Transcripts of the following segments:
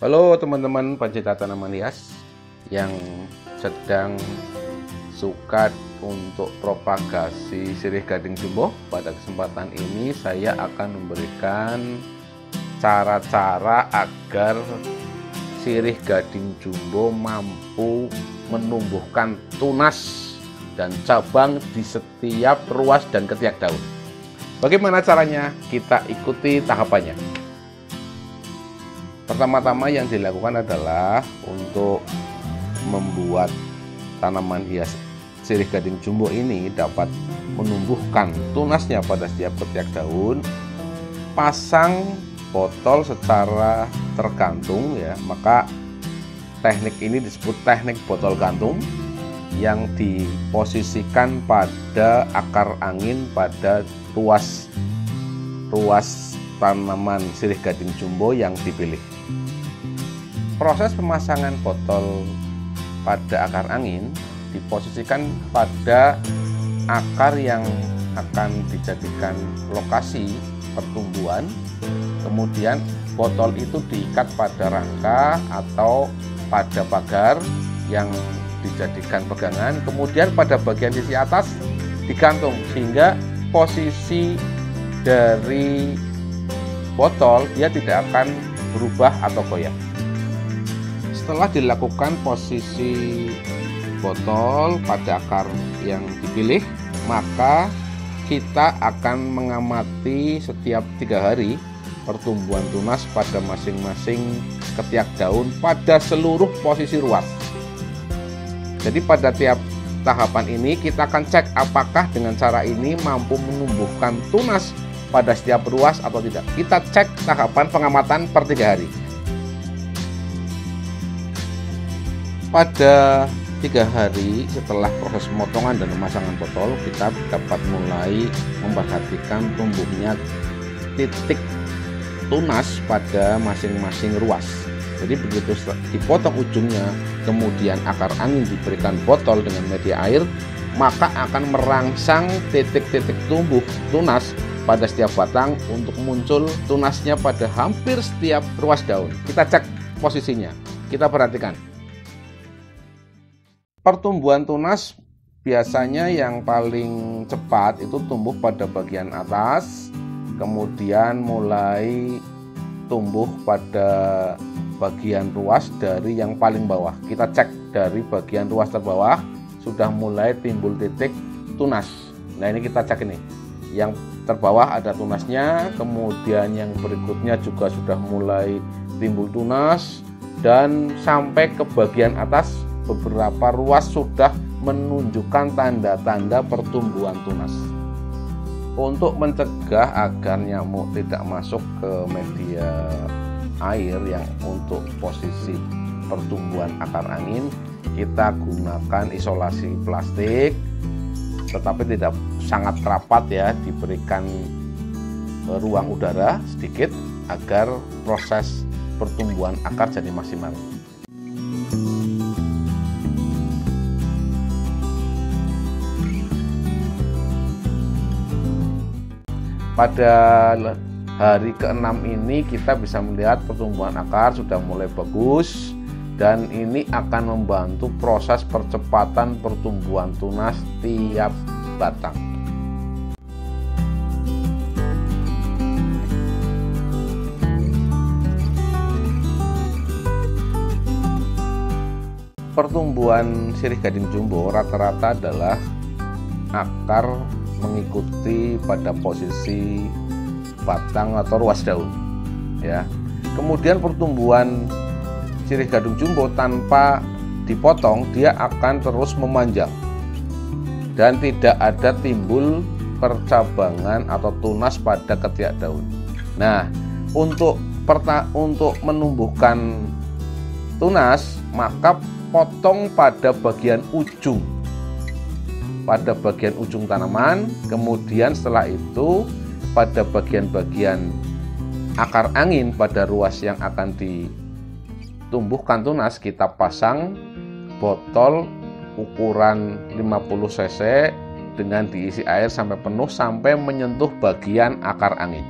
Halo teman-teman pencinta tanaman hias yang sedang suka untuk propagasi sirih gading jumbo. Pada kesempatan ini saya akan memberikan cara-cara agar sirih gading jumbo mampu menumbuhkan tunas dan cabang di setiap ruas dan ketiak daun. Bagaimana caranya? Kita ikuti tahapannya. Pertama-tama yang dilakukan adalah untuk membuat tanaman hias sirih gading jumbo ini dapat menumbuhkan tunasnya pada setiap ketiak daun. Pasang botol secara tergantung ya, maka teknik ini disebut teknik botol gantung yang diposisikan pada akar angin pada ruas tanaman sirih gading jumbo yang dipilih. Proses pemasangan botol pada akar angin diposisikan pada akar yang akan dijadikan lokasi pertumbuhan. Kemudian botol itu diikat pada rangka atau pada pagar yang dijadikan pegangan. Kemudian pada bagian sisi atas digantung sehingga posisi dari botol dia tidak akan berubah atau goyang. Setelah dilakukan posisi botol pada akar yang dipilih, maka kita akan mengamati setiap 3 hari pertumbuhan tunas pada masing-masing ketiak daun pada seluruh posisi ruas. Jadi pada tiap tahapan ini kita akan cek apakah dengan cara ini mampu menumbuhkan tunas pada setiap ruas atau tidak. Kita cek tahapan pengamatan per 3 hari. Pada 3 hari setelah proses pemotongan dan pemasangan botol, kita dapat mulai memperhatikan tumbuhnya titik tunas pada masing-masing ruas. Jadi begitu dipotong ujungnya, kemudian akar angin diberikan botol dengan media air, maka akan merangsang titik-titik tumbuh tunas pada setiap batang untuk muncul tunasnya pada hampir setiap ruas daun. Kita cek posisinya, kita perhatikan. Pertumbuhan tunas biasanya yang paling cepat itu tumbuh pada bagian atas, kemudian mulai tumbuh pada bagian ruas dari yang paling bawah. Kita cek dari bagian ruas terbawah sudah mulai timbul titik tunas. Nah ini kita cek ini. Yang terbawah ada tunasnya, kemudian yang berikutnya juga sudah mulai timbul tunas, dan sampai ke bagian atas beberapa ruas sudah menunjukkan tanda-tanda pertumbuhan tunas. Untuk mencegah agar nyamuk tidak masuk ke media air yang untuk posisi pertumbuhan akar angin, kita gunakan isolasi plastik, tetapi tidak sangat rapat ya, diberikan ruang udara sedikit agar proses pertumbuhan akar jadi maksimal. Pada hari ke-6 ini kita bisa melihat pertumbuhan akar sudah mulai bagus, dan ini akan membantu proses percepatan pertumbuhan tunas tiap batang. Pertumbuhan sirih gading jumbo rata-rata adalah akar mengikuti pada posisi batang atau ruas daun ya. Kemudian pertumbuhan sirih gading jumbo tanpa dipotong dia akan terus memanjang dan tidak ada timbul percabangan atau tunas pada ketiak daun. Nah, untuk menumbuhkan tunas, maka potong pada bagian ujung tanaman, kemudian setelah itu pada bagian-bagian akar angin pada ruas yang akan ditumbuhkan tunas kita pasang botol ukuran 50 cc dengan diisi air sampai penuh sampai menyentuh bagian akar angin.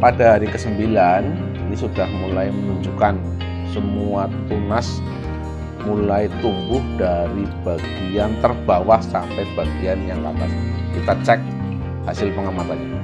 pada hari ke-9 ini sudah mulai menunjukkan semua tunas mulai tumbuh dari bagian terbawah sampai bagian yang ke atas. Kita cek hasil pengamatannya.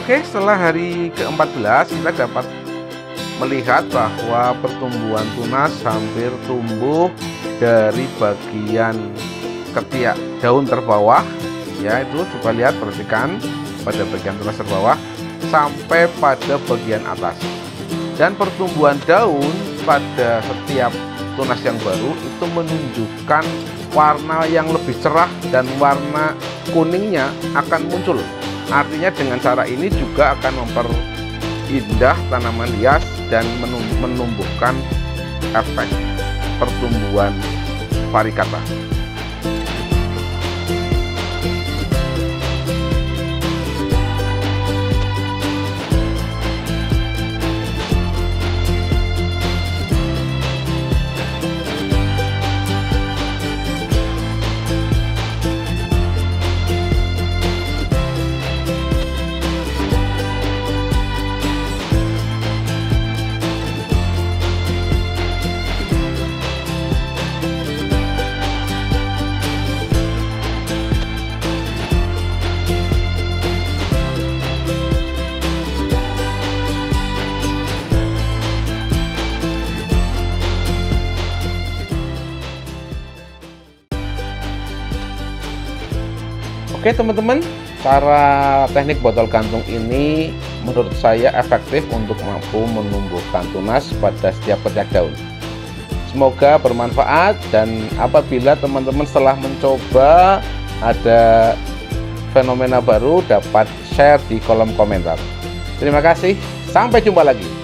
Oke, setelah hari ke-14 kita dapat melihat bahwa pertumbuhan tunas hampir tumbuh dari bagian ketiak daun terbawah, ya itu coba lihat, perhatikan pada bagian tunas terbawah sampai pada bagian atas. Dan pertumbuhan daun pada setiap tunas yang baru itu menunjukkan warna yang lebih cerah dan warna kuningnya akan muncul. Artinya dengan cara ini juga akan memperindah tanaman hias dan menumbuhkan efek pertumbuhan varicata. Oke teman-teman, cara teknik botol gantung ini menurut saya efektif untuk mampu menumbuhkan tunas pada setiap ketiak daun. Semoga bermanfaat, dan apabila teman-teman setelah mencoba ada fenomena baru, dapat share di kolom komentar. Terima kasih, sampai jumpa lagi.